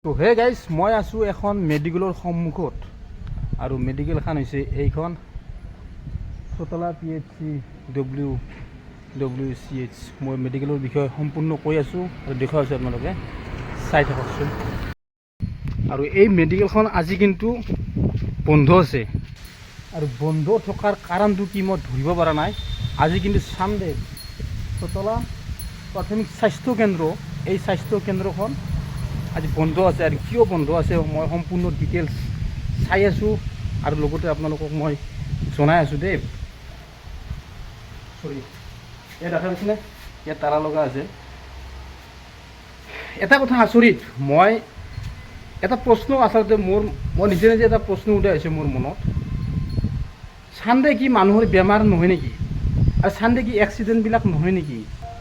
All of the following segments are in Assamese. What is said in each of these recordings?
তো হে গাইজ মই আছোঁ এখন মেডিকেলৰ সন্মুখত আৰু মেডিকেলখন হৈছে এইখন চোতলা PHC WWCH। মই মেডিকেলৰ বিষয়ে সম্পূৰ্ণ কৈ আছোঁ আৰু দেখুৱাইছোঁ আপোনালোকে চাই থাককচোন। আৰু এই মেডিকেলখন আজি কিন্তু বন্ধ আছে আৰু বন্ধ থকাৰ কাৰণটো কি মই ধৰিব পৰা নাই। আজি কিন্তু চানডে চোতলা প্ৰাথমিক স্বাস্থ্য কেন্দ্ৰ, এই স্বাস্থ্য কেন্দ্ৰখন আজি বন্ধ আছে। আৰু কিয় বন্ধ আছে মই সম্পূৰ্ণ ডিটেইলছ চাই আছোঁ আৰু লগতে আপোনালোকক মই জনাই আছোঁ দেই। চৰি, ইয়াত দেখা পাইছেনে, ইয়াত তালা লগা আছে। এটা কথা আচৰিত, মই এটা প্ৰশ্ন আচলতে মই নিজে নিজে এটা প্ৰশ্ন উঠাই আছে মোৰ মনত। চানডে কি মানুহৰ বেমাৰ নহয় নেকি? আৰু চানডে কি এক্সিডেণ্টবিলাক নহয় নেকি?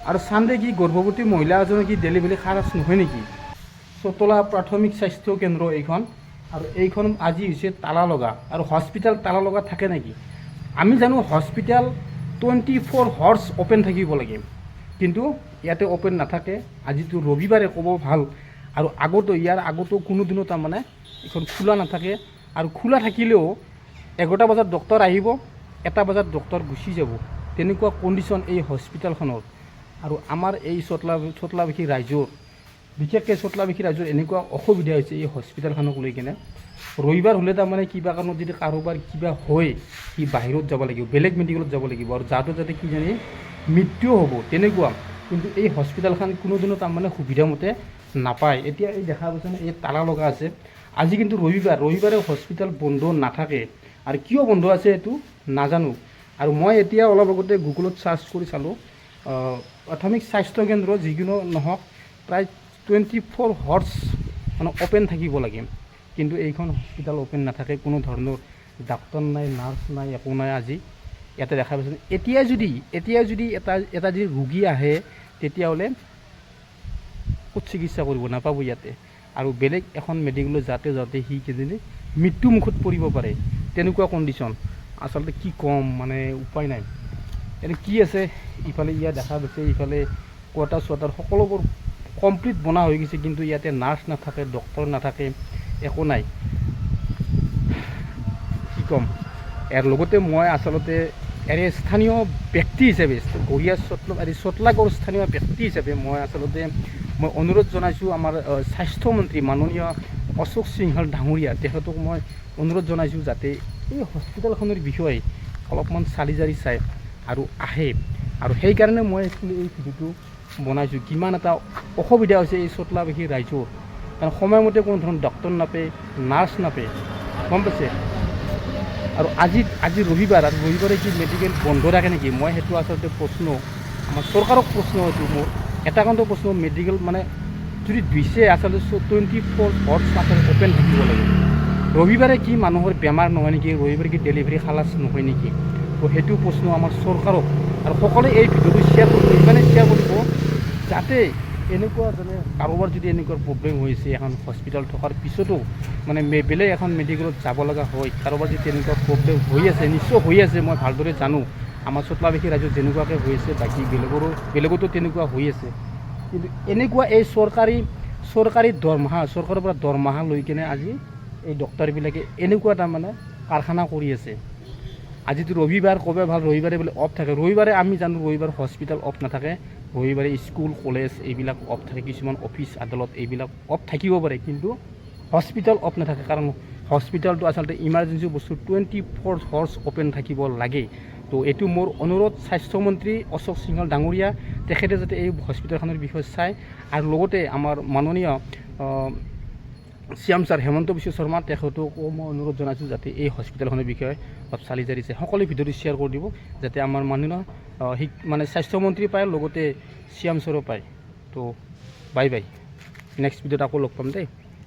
আৰু চানডে কি গৰ্ভৱতী মহিলা এজনে কি ডেলিভাৰী খাৰাচ নহয় নেকি? চোতলা প্ৰাথমিক স্বাস্থ্য কেন্দ্ৰ এইখন, আৰু এইখন আজি হৈছে তালা লগা। আৰু হস্পিটেল তালা লগা থাকে নেকি? আমি জানো হস্পিটেল 24 আৱাৰ্ছ অ'পেন থাকিব লাগে, কিন্তু ইয়াতে অ'পেন নাথাকে। আজিতো ৰবিবাৰে ক'ব ভাল, আৰু ইয়াৰ আগতো কোনো দিনো তাৰমানে এইখন খোলা নাথাকে। আৰু খোলা থাকিলেও 11টা বজাত ডক্টৰ আহিব, 1টা বজাত ডক্টৰ গুচি যাব, তেনেকুৱা কণ্ডিশ্যন এই হস্পিটেলখনৰ। আৰু আমাৰ এই চোতলাবাসী ৰাইজৰ, বিশেষকৈ চোতলাবাসী ৰাইজৰ এনেকুৱা অসুবিধা হৈছে এই হস্পিটেলখনক লৈ কিনে। ৰবিবাৰ হ'লে তাৰমানে কিবা কাৰণত যদি কাৰোবাৰ কিবা হয়, সি বাহিৰত যাব লাগিব, বেলেগ মেডিকেলত যাব লাগিব, আৰু যাতে কিজানি মৃত্যু হ'ব তেনেকুৱা। কিন্তু এই হস্পিটেলখন কোনোদিনো তাৰমানে সুবিধামতে নাপায়। এতিয়া এই দেখা পাইছেনে, এই তালা লগা আছে। আজি কিন্তু ৰবিবাৰে হস্পিটেল বন্ধ নাথাকে। আৰু কিয় বন্ধ আছে এইটো নাজানো। আৰু মই এতিয়া অলপ আগতে গুগলত চাৰ্চ কৰি চালোঁ, প্ৰাথমিক স্বাস্থ্য কেন্দ্ৰ যিকোনো নহওক প্ৰায় 24 আৱাৰ্ছ মানে অ'পেন থাকিব লাগে, কিন্তু এইখন হস্পিটেল অ'পেন নাথাকে। কোনো ধৰণৰ ডাক্তৰ নাই, নাৰ্ছ নাই, একো নাই। আজি ইয়াতে দেখা পাইছে, এতিয়াই যদি এটা যদি ৰোগী আহে, তেতিয়াহ'লে ক'ত চিকিৎসা কৰিব নাপাব ইয়াতে। আৰু বেলেগ এখন মেডিকেলত যাওঁতে সি কিজানি মৃত্যুমুখত পৰিব পাৰে, তেনেকুৱা কণ্ডিশ্যন। আচলতে কি ক'ম, মানে উপায় নাই। এনে কি আছে, ইফালে ইয়াত দেখা পাইছে, ইফালে কোৱাৰ্টাৰ সকলোবোৰ কমপ্লিট বনা হৈ গৈছে, কিন্তু ইয়াতে নাৰ্ছ নাথাকে, ডক্টৰ নাথাকে, একো নাই। কি ক'ম। ইয়াৰ লগতে মই আচলতে স্থানীয় ব্যক্তি হিচাপে, চোতলাগড় স্থানীয় ব্যক্তি হিচাপে মই অনুৰোধ জনাইছোঁ আমাৰ স্বাস্থ্যমন্ত্ৰী মাননীয় অশোক সিংহল ডাঙৰীয়া, তেখেতক মই অনুৰোধ জনাইছোঁ যাতে এই হস্পিটেলখনৰ বিষয়ে অলপমান চালি জাৰি চায় আৰু আহে। আৰু সেইকাৰণে মই এই ভিডিঅ'টো বনাইছোঁ। কিমান এটা অসুবিধা হৈছে এই চোতলাবাসী ৰাইজৰ, কাৰণ সময়মতে কোনো ধৰণৰ ডক্টৰ নাপায়, নাৰ্ছ নাপায়, গম পাইছে। আৰু আজি ৰবিবাৰ, আৰু ৰবিবাৰে কি মেডিকেল বন্ধ থাকে নেকি? মই সেইটো আচলতে প্ৰশ্ন আমাৰ চৰকাৰক প্ৰশ্ন, এইটো মোৰ এটা কাৰণতে প্ৰশ্ন। মেডিকেল মানে যদি দিছে আচলতে 24 আৱাৰ্ছ আচলতে অ'পেন থাকিব লাগে। ৰবিবাৰে কি মানুহৰ বেমাৰ নহয় নেকি? ৰবিবাৰে কি ডেলিভাৰী খালাচ নহয় নেকি? তো সেইটো প্ৰশ্ন আমাৰ চৰকাৰক। আৰু সকলোৱে এই ভিডিঅ'টো শ্বেয়াৰ কৰিব, যাতে এনেকুৱা যেনে কাৰোবাৰ যদি এনেকুৱা প্ৰব্লেম হৈছে, এখন হস্পিটেল থকাৰ পিছতো মানে বেলেগ এখন মেডিকেলত যাব লগা হয়, কাৰোবাৰ যদি তেনেকুৱা প্ৰব্লেম হৈ আছে, নিশ্চয় হৈ আছে, মই ভালদৰে জানো। আমাৰ চোতলাবাসী ৰাইজত যেনেকুৱাকৈ হৈ আছে, বাকী বেলেগতো তেনেকুৱা হৈ আছে। কিন্তু এনেকুৱা এই চৰকাৰী দৰমহা, চৰকাৰৰ পৰা দৰমহা লৈ কিনে আজি এই ডক্টৰবিলাকে এনেকুৱা তাৰমানে কাৰখানা কৰি আছে। আজিতো ৰবিবাৰ, ক'ব ভাল, ৰবিবাৰে বোলে অফ থাকে। ৰবিবাৰে আমি জানো ৰবিবাৰ হস্পিটেল অফ নাথাকে, ৰবিবাৰে স্কুল কলেজ এইবিলাক অফ থাকে, কিছুমান অফিচ আদালত এইবিলাক অফ থাকিব পাৰে, কিন্তু হস্পিটেল অফ নাথাকে। কাৰণ হস্পিটেলটো আচলতে ইমাৰ্জেঞ্চি বস্তু 24 আৱাৰ্ছ অ'পেন থাকিব লাগে। তো এইটো মোৰ অনুৰোধ স্বাস্থ্যমন্ত্ৰী অশোক সিংহল ডাঙৰীয়া, তেখেতে যাতে এই হস্পিটেলখনৰ বিষয়ে চায়। আৰু লগতে আমাৰ মাননীয় CM ছাৰ হেমন্ত বিশ্ব শৰ্মা, তেখেতকো মই অনুৰোধ জনাইছোঁ যাতে এই হস্পিটেলখনৰ বিষয়ে অলপ চালি জাৰি চায়। সকলোৱে ভিডিঅ'টো শ্বেয়াৰ কৰি দিব, যাতে আমাৰ মাননীয় মানে স্বাস্থ্যমন্ত্ৰী পায়, লগতে CM ছাৰো পায়। তো বাই, নেক্সট ভিডিঅ'ত আকৌ লগ পাম দেই।